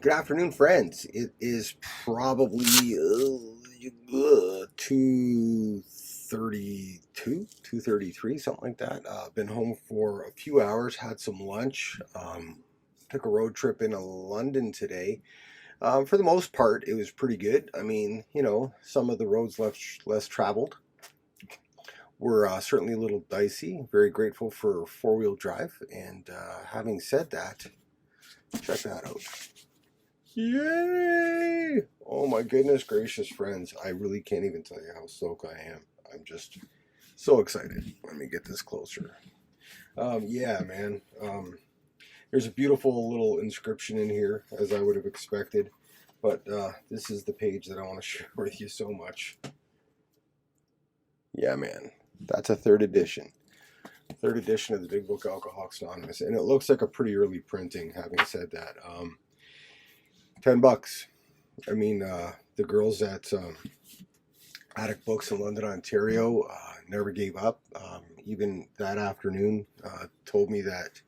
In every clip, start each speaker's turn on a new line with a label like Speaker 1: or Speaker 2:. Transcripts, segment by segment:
Speaker 1: Good afternoon, friends. It is probably 2:32, 2:33, something like that. Been home for a few hours, had some lunch. Took a road trip into London today. For the most part, it was pretty good. I mean, some of the roads less traveled were certainly a little dicey. Very grateful for four-wheel drive. And having said that, check that out. Yay! Oh my goodness gracious, friends. I really can't even tell you how stoked I am. I'm just so excited. Let me get this closer. Yeah, man. There's a beautiful little inscription in here, as I would have expected. But this is the page that I want to share with you so much. Yeah, man. That's a third edition. Third edition of the Big Book Alcoholics Anonymous. And it looks like a pretty early printing, having said that. $10. I mean, the girls at Attic Books in London, Ontario, never gave up. Even that afternoon, told me that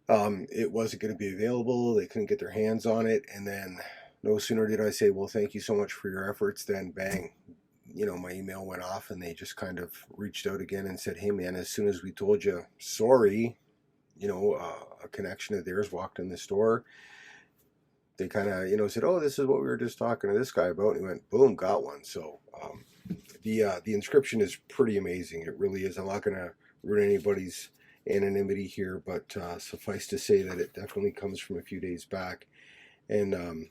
Speaker 1: it wasn't going to be available. They couldn't get their hands on it. And then no sooner did I say, well, thank you so much for your efforts, then bang, my email went off and they just kind of reached out again and said, hey, man, as soon as we told you, sorry, a connection of theirs walked in the store. They kind of, said, oh, this is what we were just talking to this guy about. And he went, boom, got one. So the inscription is pretty amazing. It really is. I'm not going to ruin anybody's anonymity here, but suffice to say that it definitely comes from a few days back. And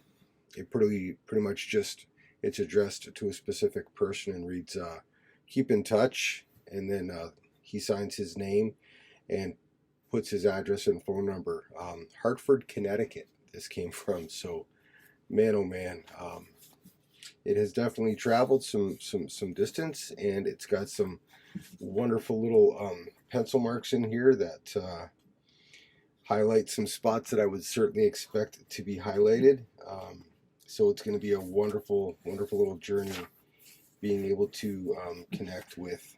Speaker 1: it pretty much just, it's addressed to a specific person and reads, keep in touch. And then he signs his name and puts his address and phone number. Hartford, Connecticut. This came from. So, man, oh man, it has definitely traveled some distance, and it's got some wonderful little pencil marks in here that highlight some spots that I would certainly expect to be highlighted. So it's going to be a wonderful little journey, being able to connect with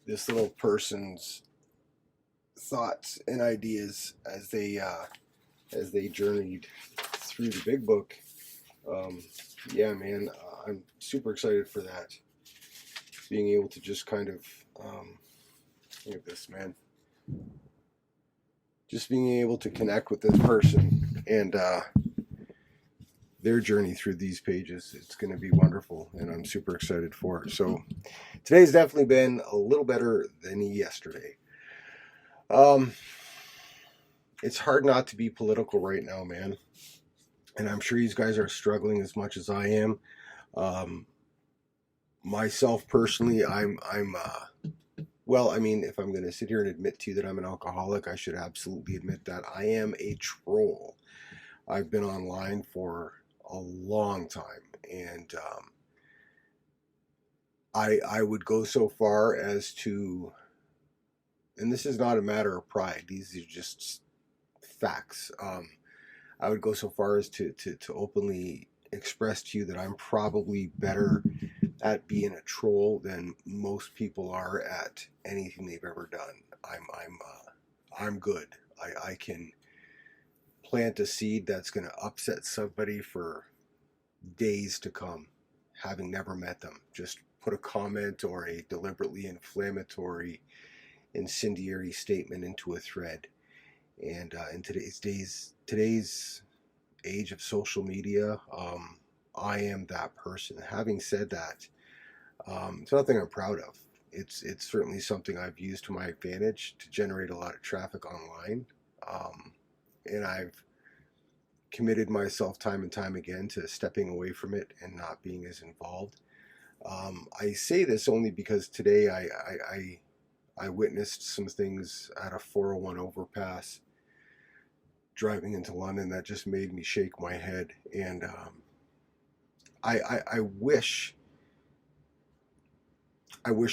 Speaker 1: this little person's thoughts and ideas as they journeyed through the Big Book. Yeah, man, I'm super excited for that. Being able to just kind of, look at this, man. Just being able to connect with this person and their journey through these pages. It's going to be wonderful, and I'm super excited for it. So today's definitely been a little better than yesterday. It's hard not to be political right now, man. And I'm sure you guys are struggling as much as I am. Myself personally, well, I mean, if I'm going to sit here and admit to you that I'm an alcoholic, I should absolutely admit that I am a troll. I've been online for a long time, and I would go so far as to, and this is not a matter of pride, these are just facts. I would go so far as to openly express to you that I'm probably better at being a troll than most people are at anything they've ever done. I'm good. I can plant a seed that's going to upset somebody for days to come, having never met them. Just put a comment or a deliberately inflammatory, incendiary statement into a thread. And in today's age of social media, I am that person. Having said that, it's nothing I'm proud of. It's certainly something I've used to my advantage to generate a lot of traffic online, and I've committed myself time and time again to stepping away from it and not being as involved. I say this only because today I witnessed some things at a 401 overpass driving into London that just made me shake my head. And I wish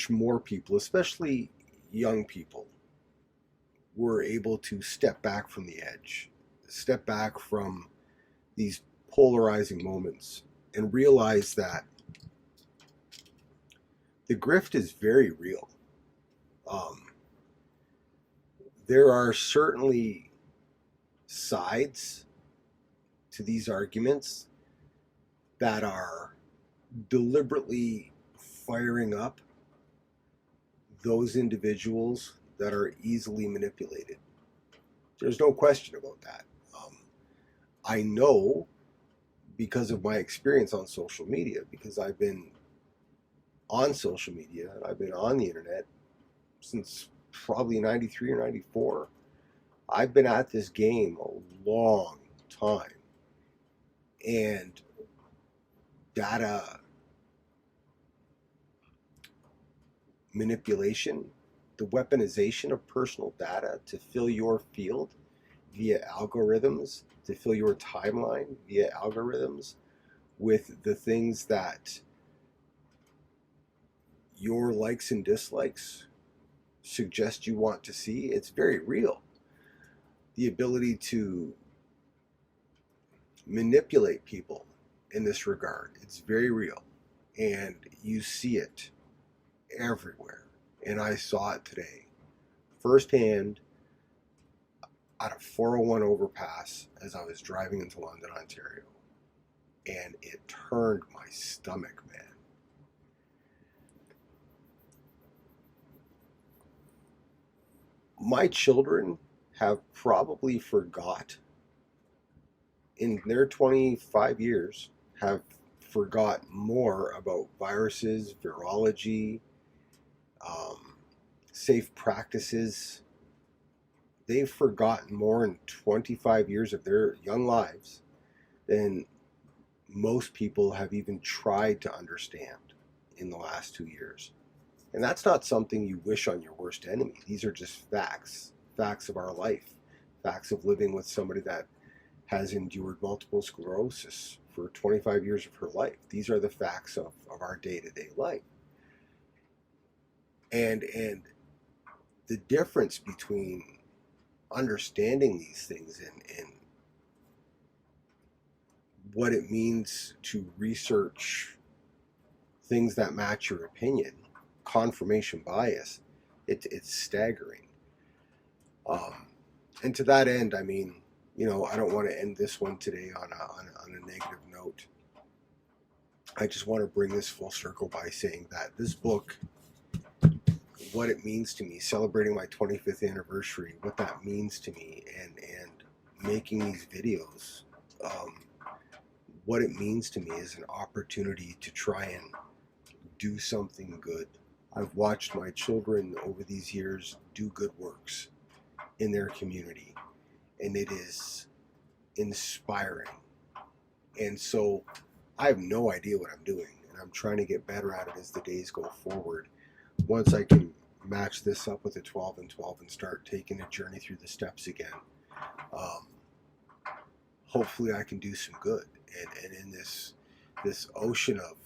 Speaker 1: more people, especially young people, were able to step back from the edge, step back from these polarizing moments, and realize that the grift is very real. There are certainly sides to these arguments that are deliberately firing up those individuals that are easily manipulated. There's no question about that. I know because of my experience on social media, because I've been on social media and I've been on the internet since probably 93 or 94. I've been at this game a long time. And data manipulation, the weaponization of personal data to fill your field via algorithms, to fill your timeline via algorithms with the things that your likes and dislikes suggest you want to see, it's very real. The ability to manipulate people in this regard, it's very real. And you see it everywhere. And I saw it today firsthand at a 401 overpass as I was driving into London, Ontario. And it turned my stomach, man. My children have probably forgot, in their 25 years, have forgot more about viruses, virology, safe practices. They've forgotten more in 25 years of their young lives than most people have even tried to understand in the last 2 years. And that's not something you wish on your worst enemy. These are just facts of our life, facts of living with somebody that has endured multiple sclerosis for 25 years of her life. These are the facts of our day-to-day life. And the difference between understanding these things and what it means to research things that match your opinion, confirmation bias, it's staggering. And to that end, I mean, you know, I don't want to end this one today on a negative note. I just want to bring this full circle by saying that this book, what it means to me, celebrating my 25th anniversary, what that means to me, and making these videos, what it means to me is an opportunity to try and do something good. I've watched my children over these years do good works in their community, and it is inspiring. And so I have no idea what I'm doing, and I'm trying to get better at it as the days go forward. Once I can match this up with a 12 and 12 and start taking a journey through the steps again, hopefully I can do some good. And in this ocean of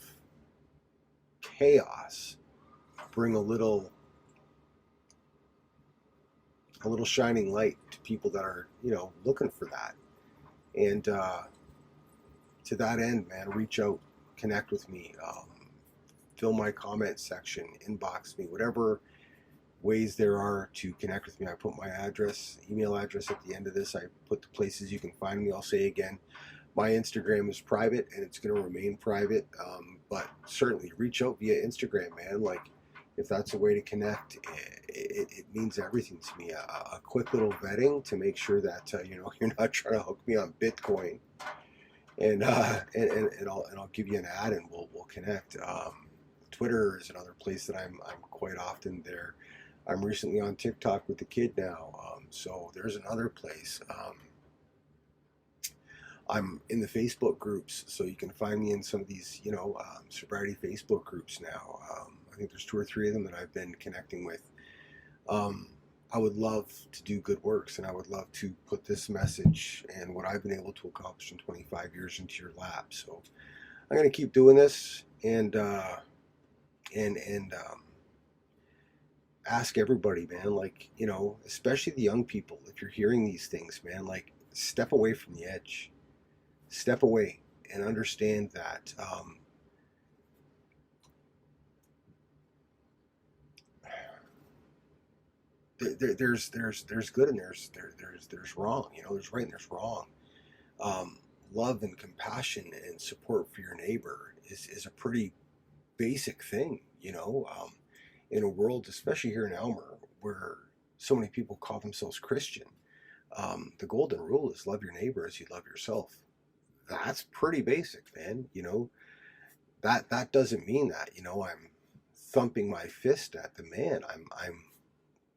Speaker 1: chaos, bring a little shining light to people that are, you know, looking for that. And to that end, man, reach out, connect with me, fill my comment section, inbox me, whatever ways there are to connect with me. I put my email address at the end of this. I put the places you can find me. I'll say again, my Instagram is private and it's going to remain private, but certainly reach out via Instagram, man. Like, if that's a way to connect, it means everything to me. A quick little vetting to make sure that you know, you're not trying to hook me on Bitcoin, and I'll give you an ad and we'll connect. Twitter is another place that I'm quite often there. I'm recently on TikTok with the kid now, so there's another place. I'm in the Facebook groups, so you can find me in some of these, you know, sobriety Facebook groups now. I think there's 2 or 3 of them that I've been connecting with. I would love to do good works, and I would love to put this message and what I've been able to accomplish in 25 years into your lap. So I'm going to keep doing this and ask everybody, man, like, you know, especially the young people, if you're hearing these things, man, like, step away from the edge. Step away and understand that there's good and there's wrong. You know, there's right and there's wrong. love and compassion and support for your neighbor is a pretty basic thing, you know, in a world, especially here in Elmer, where so many people call themselves Christian. The golden rule is love your neighbor as you love yourself. That's pretty basic, man. You know, that doesn't mean that, you know, I'm thumping my fist at the man. I'm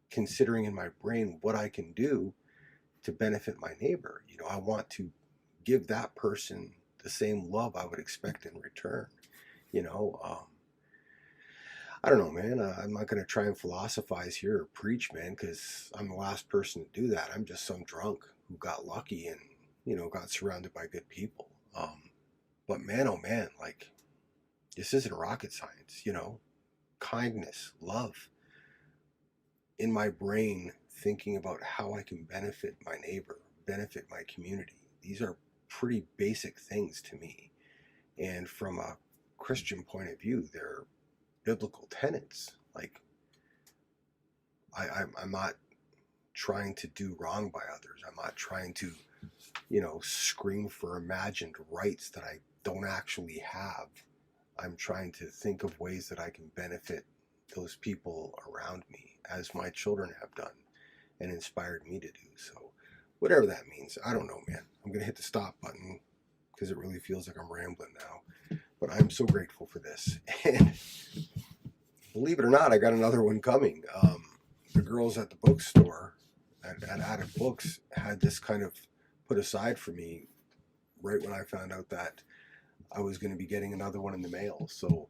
Speaker 1: considering in my brain what I can do to benefit my neighbor. You know, I want to give that person the same love I would expect in return. You know, I don't know, man. I'm not going to try and philosophize here or preach, man, because I'm the last person to do that. I'm just some drunk who got lucky and, you know, got surrounded by good people. But man, oh man, like, this isn't rocket science, you know? Kindness, love. In my brain, thinking about how I can benefit my neighbor, benefit my community. These are pretty basic things to me. And from a Christian point of view, they're biblical tenets. Like, I'm not trying to do wrong by others. I'm not trying to, you know, scream for imagined rights that I don't actually have. I'm trying to think of ways that I can benefit those people around me, as my children have done and inspired me to do. So whatever that means, I don't know, man. I'm going to hit the stop button because it really feels like I'm rambling now. But I'm so grateful for this. And believe it or not, I got another one coming. The girls at the bookstore at Attic Books had this kind of put aside for me right when I found out that I was going to be getting another one in the mail. So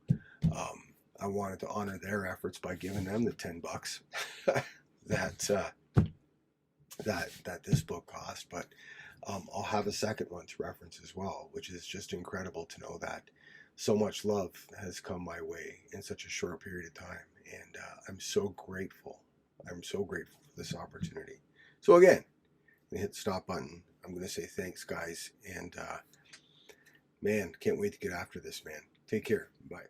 Speaker 1: I wanted to honor their efforts by giving them the $10 that that this book cost. But I'll have a second one to reference as well, which is just incredible to know that so much love has come my way in such a short period of time. And I'm so grateful. I'm so grateful for this opportunity. So again, I'm going to hit the stop button. I'm going to say thanks, guys. And man, can't wait to get after this, man. Take care. Bye.